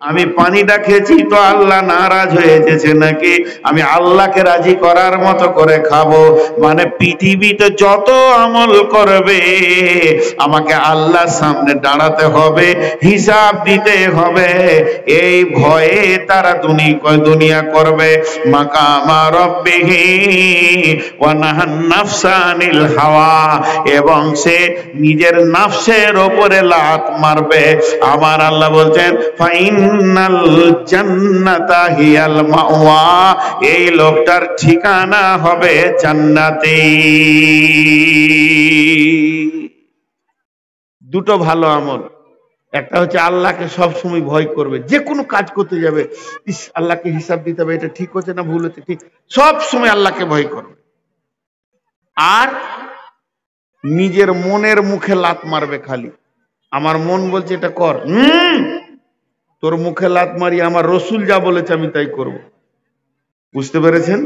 আমি পানিটা খেয়েছি তো আল্লাহ নারাজ হয়ে যেছে নাকি, আমি আল্লাহকে রাজি করার মতো করে খাবো। মানে পৃথিবীতে যত আমল করবে আমাকে আল্লাহর সামনে দাঁড়াতে হবে, হিসাব দিতে হবে। এই ভয়ে তারা দুনিয়া করবে। মাকামা রব্বিহি ওয়া নাহান নাফসা আনিল হাওয়া, এবং সে নিজের নাফসের ওপরে লাত মারবে। আমার আল্লাহ বলছেন ফাইনাল জান্নাতা হিয়াল মাওয়া, এই লোকটার ঠিকানা হবে জান্নাতে। দুটো ভালো আমল, একটা হচ্ছে আল্লাহকে সব সময় ভয় করবে, যে কোনো কাজ করতে যাবে ইস আল্লাহকে হিসাব দিতে হবে, এটা ঠিক হচ্ছে না ভুল হচ্ছে, ঠিক সব সময় আল্লাহকে ভয় করবে। আর নিজের মনের মুখে লাত মারবে, খালি আমার মন বলছে এটা কর, তোর মুখে লাত মারি, আমার রসুল যা বলেছে আমি তাই করব। বুঝতে পেরেছেন?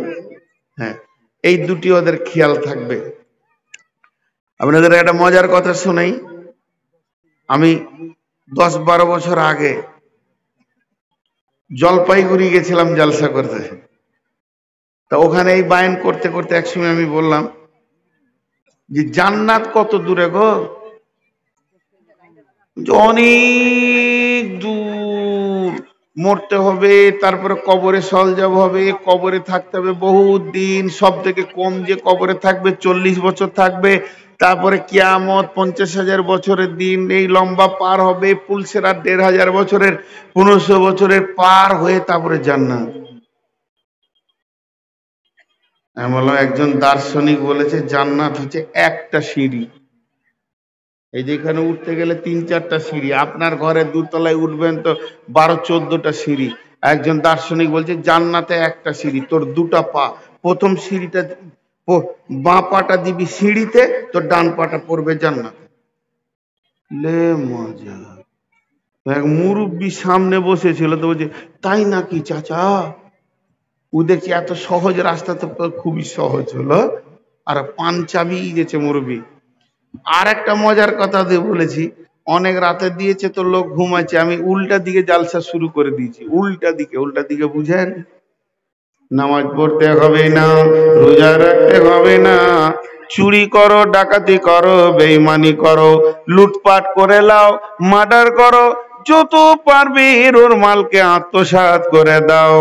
হ্যাঁ, এই দুটি ওদের খেয়াল থাকবে। আপনাদের একটা মজার কথা শোনাই। আমি 10-12 বছর আগে জলপাইগুড়ি গেছিলাম জালসা করতে। তা ওখানে এই বায়ান করতে করতে একসময় আমি বললাম যে জান্নাত কত দূরে গো? অনেক দূর, মরতে হবে, তারপরে কবরে সলজব হবে, কবরে থাকতে হবে বহুত দিন, সব থেকে কম যে কবরে থাকবে 40 বছর থাকবে, তারপরে কিয়ামত 50,000 বছরের দিন, এই লম্বা পার হবে, পুলসেরাত 1500 বছরের 1500 বছরের পার হয়ে তারপরে জান্নাত। আমি বললাম একজন দার্শনিক বলেছে জান্নাত হচ্ছে একটা সিঁড়ি। এই যেখানে উঠতে গেলে 3-4টা সিঁড়ি, আপনার ঘরে দুতলায় উঠবেন তো 12-14টা সিঁড়ি। একজন দার্শনিক বলছে জান্নাতে একটা সিঁড়ি, তোর দুটা পা, প্রথম সিঁড়িটা বাঁ পাটা দিবি সিঁড়িতে, তোর ডান পাটা পড়বে জান্নাতে। লে মজা। এক মুরব্বি সামনে বসেছিল তো বলছে তাই নাকি চাচা? ও দেখছি এত সহজ রাস্তা তো খুবই সহজ হলো, আর পাঞ্চাবি গেছে মুরব্বি। আর একটা মজার কথা দিয়ে বলেছি, অনেক রাতে দিয়েছে তো লোক ঘুমাচ্ছে, আমি উল্টা দিকে জালসা শুরু করে দিয়েছি। উল্টা দিকে বুঝেন, নামাজ পড়তে হবে না, রোজা রাখতে হবে না, চুরি করো, ডাকাতি করো, বেঈমানি করো, লুটপাট করে লাও, মার্ডার করো, যত পারবে ওর মালকে আত্মসাৎ করে দাও,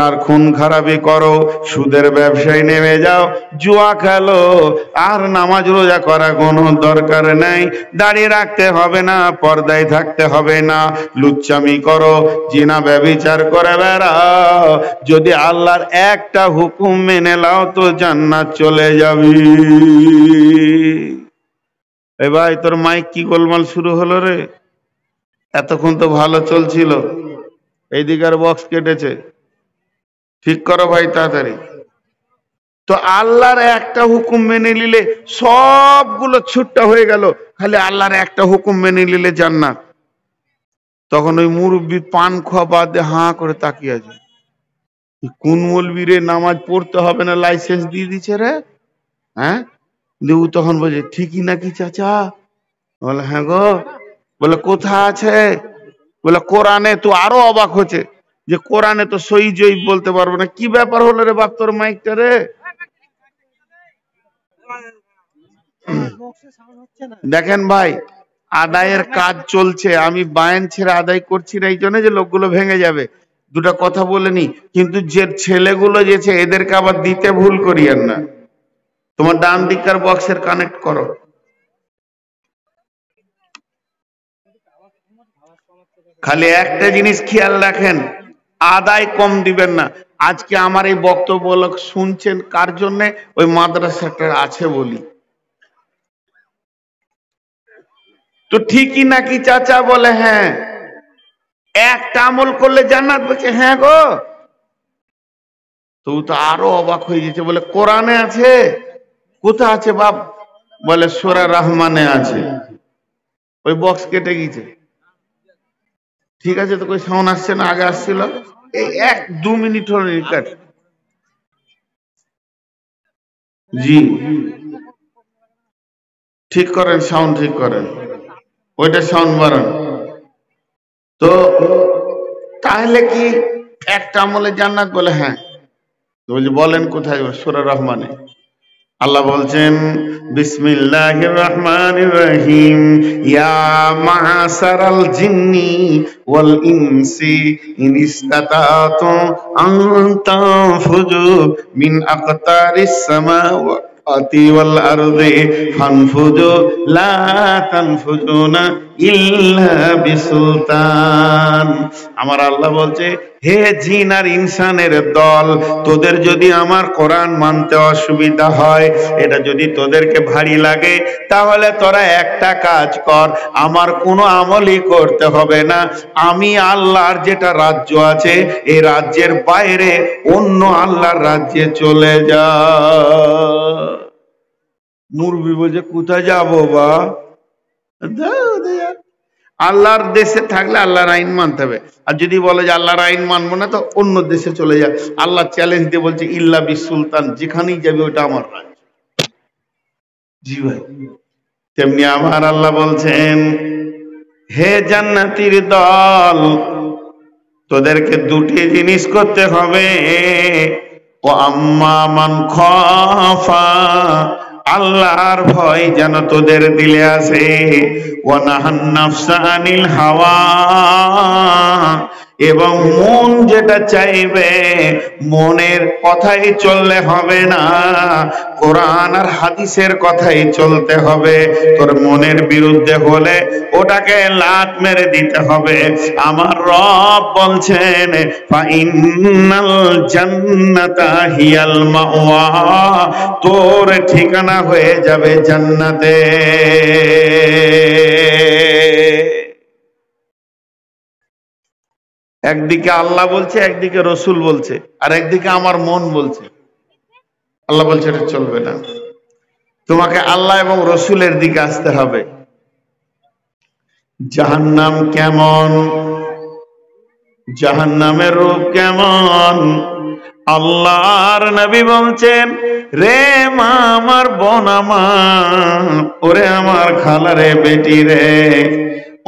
আর খুন খারাপি করো, সুদের ব্যবসায় নেমে যাও, জুয়া খেলো, আর নামাজ রোজা করা কোনো দরকার নেই, দাড়ি রাখতে হবে না, পর্দায় থাকতে হবে না, লুচ্চামি করো, জিনা ব্যভিচার করে বেড়াও, যদি আল্লাহর একটা হুকুম মেনে নাও তো জান্নাত চলে যাবি। এ ভাই তোর মাইক কি গোলমাল শুরু হলো রে? এতক্ষণ তো ভালো চলছিল, এইদিকার বক্স কেটেছে, ঠিক করো ভাই তাড়াতাড়ি। তো আল্লাহর একটা হুকুম মেনে নিলে সবগুলো ছুট্টা হয়ে গেল, খালি আল্লাহর একটা হুকুম মেনে নিলে জান্নাত। তখন ওই মুরব্বি পান খাওয়া বাদ দিয়ে হাঁ করে তাকিয়ে আছে, কোন মৌলবি রে নামাজ পড়তে হবে না লাইসেন্স দিয়ে দিচ্ছে রে? হ্যাঁ, দেউ তখন বলছে ঠিকই নাকি চাচা? বলে হ্যাঁ গো। বলে কোথায় আছে? বলে কোরআনে। তো আরো অবাক হচ্ছে যে কোরআনে তো সই জয়ী বলতে পারবো না। কি ব্যাপার হলো রে বাপ তোর মাইকটা রে? দেখেন ভাই, আদায়ের কাজ চলছে, আমি বায়ান ছেড়ে আদায় করছি না এই জন্য যে লোকগুলো ভেঙে যাবে। দুটা কথা বলে নি, কিন্তু যে ছেলেগুলো যেছে এদেরকে আবার দিতে ভুল করিয়েন না। তোমার ডান দিককার বক্সের কানেক্ট করো। খালি একটা জিনিস খেয়াল রাখেন, আদায় কম দিবেন না। আজকে আমার এই বক্তব্য শুনছেন কার জন্য? ওই মাদ্রাসাটা আছে বলি। তো ঠিকই নাকি চাচা? বলে হ্যাঁ। একটা আমল করলে জান্নাত? বলছে হ্যাঁ গো। তো আরো অবাক হয়ে গেছে, বলে কোরআনে আছে? কোথায় আছে বাপ? বলে সূরা রহমানে আছে। ওই বক্স কেটে গেছে। ঠিক আছে, তো কই সাউন্ড আসছে না? আগে আসছিল। এই 1-2 মিনিট হলো রিকার্ড। জি ঠিক করেন, সাউন্ড ঠিক করেন, ওইটা সাউন্ড বাড়ান। তো তাহলে কি একটা আমলে জান্নাত? বলে হ্যাঁ। তো বলছে বলেন কোথায়? সূরা রহমানে আল্লাহ বলছেন বিসমিল্লাহির রহমানির রহিম, ইয়া মা'শারাল জিন্নি ওয়াল ইনসি ইন ইসতাতাতুম আন তানফুযু মিন আকতারিস সামাওয়াতি ওয়াল আরদি ফানফুযু লা তানফুযুনা ইল্লা বিসুলতান। আমার আল্লাহ বলছে, হে জিন আর ইনসানের দল, তোদের যদি আমার কোরআন মানতে অসুবিধা হয়, এটা যদি তোদেরকে ভারী লাগে, তাহলে তোরা একটা কাজ কর, আমার কোনো আমলই করতে হবে না। আমি আল্লাহর যেটা রাজ্য আছে, এই রাজ্যের বাইরে অন্য আল্লাহর রাজ্যে চলে যা। মুরবি বলছে কোথায় যাবো বা? আল্লাহর দেশে থাকলে আল্লাহর আইন মানতে হবে, আর যদি বলে যে আল্লাহর আইন মানবো না, তো অন্য দেশে চলে যায়। আল্লাহ চ্যালেঞ্জ দিয়ে বলছে ইল্লা বিসুলতান, যেখানেই যাবে ওটা আমার রাজ। জি ভাই, তেমনি আমার আল্লাহ বলছেন, হে জান্নাতীর দল, তোদেরকে দুটি জিনিস করতে হবে। ও আম্মা মান খাফা, আল্লাহর ভয় যেন তোদের দিলে আসে। ওয়া নাহান নাফসা আনিল হাওয়া, এবং মন যেটা চাইবে মনের কথাই চললে হবে না, কোরআন আর হাদিসের কথাই চলতে হবে। তোর মনের বিরুদ্ধে হলে ওটাকে লাত মেরে দিতে হবে। আমার রব বলছেন, ফাইনাল জান্নাতা হিয়াল মাওয়া, তোর ঠিকানা হয়ে যাবে জান্নাতে। একদিকে আল্লাহ বলছে, একদিকে রসুল বলছে, আর একদিকে আমার মন বলছে। আল্লাহ বলছে এটা চলবে না, তোমাকে আল্লাহ এবং রসুলের দিকে আসতে হবে। জাহান্নাম কেমন, জাহান্নামের রূপ কেমন? আল্লাহর নবী বলছেন, রে মা আমার, বোন আমার, ওরে আমার খালারে বেটি রে,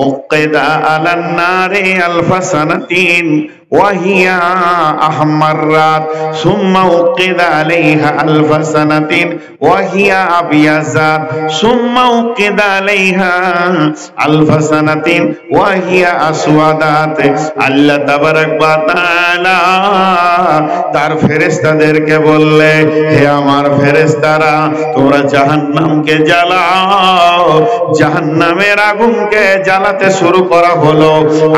উকিদা আলান নারি আলফা সানাতিন ওয়াহিয়া আহমাররাত সুম্মা উকিদা আলাইহা আলফা সানাতিন ওয়াহিয়া আবিয়াজাত সুম্মা উকিদা আলাইহা আলফা সানাতিন ওয়াহিয়া আসওয়াদাত। আল্লাহ তাবারাক ওয়া তাআলা তার ফেরেশতাদেরকে বললে, হে আমার ফেরেশতারা, তোমরা জাহান্নামকে জ্বালাও। জাহান্নামের আগুনকে জ্বালাতে শুরু করা হলো।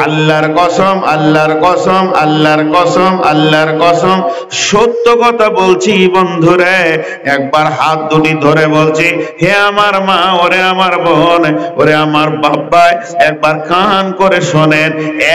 আল্লাহর কসম, আল্লাহর কসম, আল্লাহর কসম, আল্লাহর কসম, সত্য কথা বলছি বন্ধুরে, একবার হাত দুটি ধরে বলছি, হে আমার মা, ওরে আমার বোন, ওরে আমার বাবা, একবার কান করে শোনেন।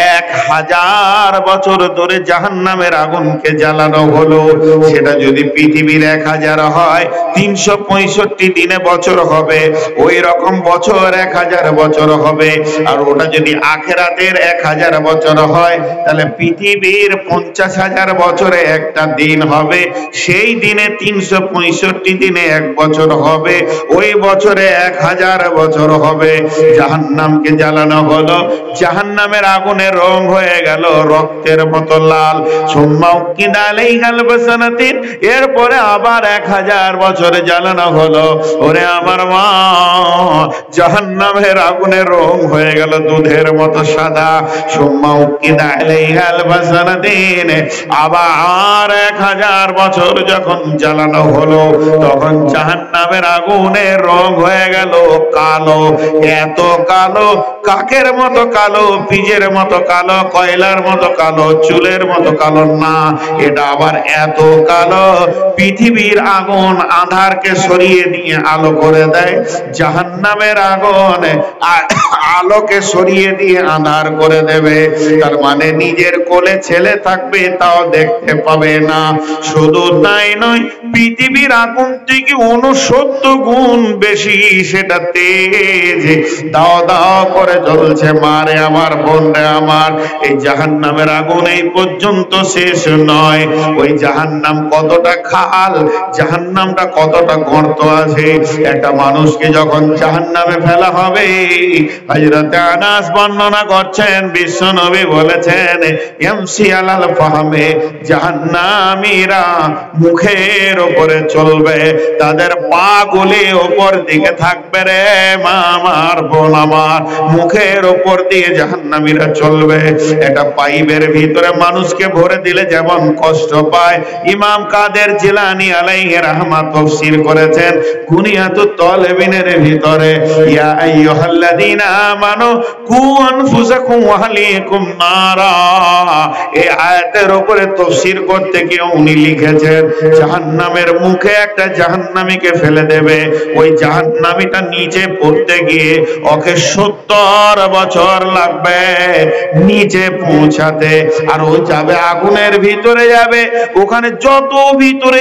1000 বছর ধরে জাহান্নামের আগুনকে জ্বালানো হলো। সেটা যদি পৃথিবীর 1000 হয়, 365 দিনে বছর হবে, ওই রকম বছর 1000 বছর হবে। আর ওটা যদি আখিরাতের 1000 বছর হয়, তাহলে পৃথিবীর 50,000 বছরে একটা দিন হবে। সেই দিনে 365 দিনে 1 বছর হবে, ওই বছরে 1000 বছর হবে। জাহান্নামকে জ্বালানো হলো, জাহান্নামের আগুনের রং হয়ে গেল রক্তের মতো লাল। সুম্মা উকিদা আলাইহা আলফা সানাতিন, এরপরে আবার 1000 বছরে জ্বালানো হলো। ওরে আমার মা, জাহান্নামের আগুনের রং হয়ে গেল দুধের মতো সাদা। সুম্মা উকিদা আলাইহা আলফা সানাতিন, আবার 1000 বছর যখন জ্বালানো হলো, তখন জাহান্নামের আগুনের রং হয়ে গেল কালো। এত কালো, কাকের মতো কালো, পিজের মতো কালো, কয়লার মতো কালো, চুলের মতো কালো না, এটা আবার এত কালো, পৃথিবীর আগুন আঁধারকে সরিয়ে দিয়ে আলো করে দেয়, জাহান্নামের আগুন আলোকে সরিয়ে দিয়ে আঁধার করে দেবে। তার মানে নিজের কোলে ছেলে থাকবে তাও দেখতে পাবে না। শুধু তাই নয়, পৃথিবীর আগুন থেকে 69 গুণ বেশি সেটা তেজ, দাও দাও করে করে জ্বলছে। মারে আমার, বোন রে আমার, এই জাহান্নামের আগুন এই পর্যন্ত শেষ নয়। ওই জাহান্নাম কতটা খাল, জাহান্নামটা কতটা গর্ত আছে। একটা মানুষকে যখন জাহান্নামে ফেলা হবে, হযরত আনাস বর্ণনা করছেন, বিশ্ব নবী বলেছেন, ইয়ামসি আলাল ফাহমে, জাহান্নামীরা মুখের উপরে চলবে, তাদের পা গুলি উপর দিকে থাকবে রে মা আমার, বোন আমার, মুখের উপর দিয়ে জাহান্নামীরা চলবে। এটা পাইপের ভিতরে মানুষকে ভরে দিলে যেমন কষ্ট পায়, ইমাম কাদের জিলানী আলাইহি রাহমাত তাফসীর করেছেন কুনিয়াতুত তালেবিনের ভিতরে, ইয়া আইয়ুহাল্লাযীনা আমানু কু আনফুসাকুম ওয়া আহলিকুম নারা। এই আয়াতের উপরে তাফসীর করতে গিয়ে উনি লিখেছেন, জাহান্নামের মুখে একটা জাহান্নামীকে ফেলে দেবে, ওই জাহান্নামীটা নিচে পড়তে গিয়ে ওকে 70 বছর লাগবে নিচে পৌঁছাতে। আর ও যাবে আগুনের ভিতরে যাবে, ওখানে যত ভিতরে